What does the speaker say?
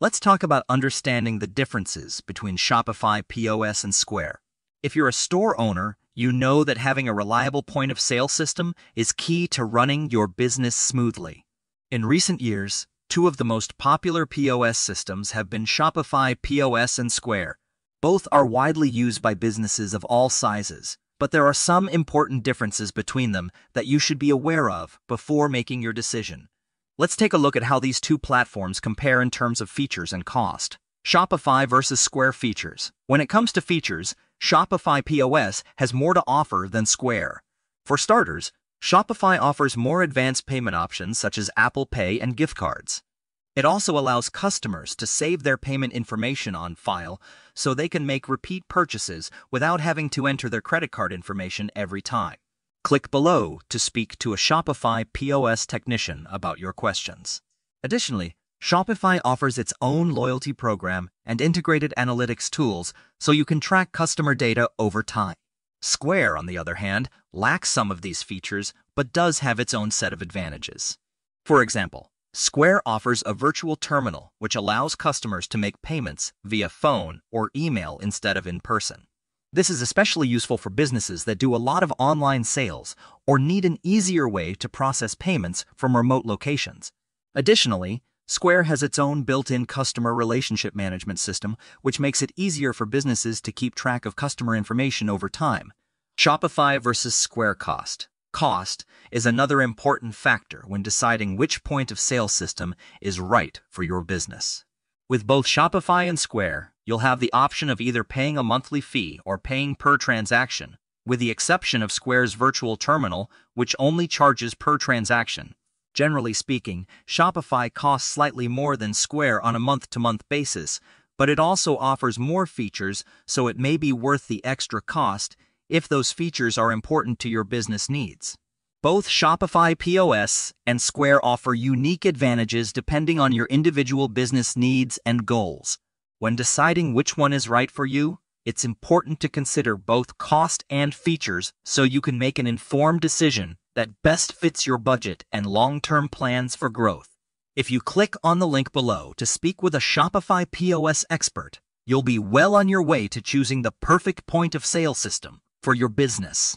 Let's talk about understanding the differences between Shopify POS and Square. If you're a store owner, you know that having a reliable point of sale system is key to running your business smoothly. In recent years, two of the most popular POS systems have been Shopify POS and Square. Both are widely used by businesses of all sizes, but there are some important differences between them that you should be aware of before making your decision. Let's take a look at how these two platforms compare in terms of features and cost. Shopify versus Square features. When it comes to features, Shopify POS has more to offer than Square. For starters, Shopify offers more advanced payment options such as Apple Pay and gift cards. It also allows customers to save their payment information on file so they can make repeat purchases without having to enter their credit card information every time. Click below to speak to a Shopify POS technician about your questions. Additionally, Shopify offers its own loyalty program and integrated analytics tools so you can track customer data over time. Square, on the other hand, lacks some of these features but does have its own set of advantages. For example, Square offers a virtual terminal which allows customers to make payments via phone or email instead of in person. This is especially useful for businesses that do a lot of online sales or need an easier way to process payments from remote locations. Additionally, Square has its own built-in customer relationship management system, which makes it easier for businesses to keep track of customer information over time. Shopify versus Square cost. Cost is another important factor when deciding which point-of-sale system is right for your business. With both Shopify and Square, you'll have the option of either paying a monthly fee or paying per transaction, with the exception of Square's virtual terminal, which only charges per transaction. Generally speaking, Shopify costs slightly more than Square on a month-to-month basis, but it also offers more features, so it may be worth the extra cost if those features are important to your business needs. Both Shopify POS and Square offer unique advantages depending on your individual business needs and goals. When deciding which one is right for you, it's important to consider both cost and features so you can make an informed decision that best fits your budget and long-term plans for growth. If you click on the link below to speak with a Shopify POS expert, you'll be well on your way to choosing the perfect point-of-sale system for your business.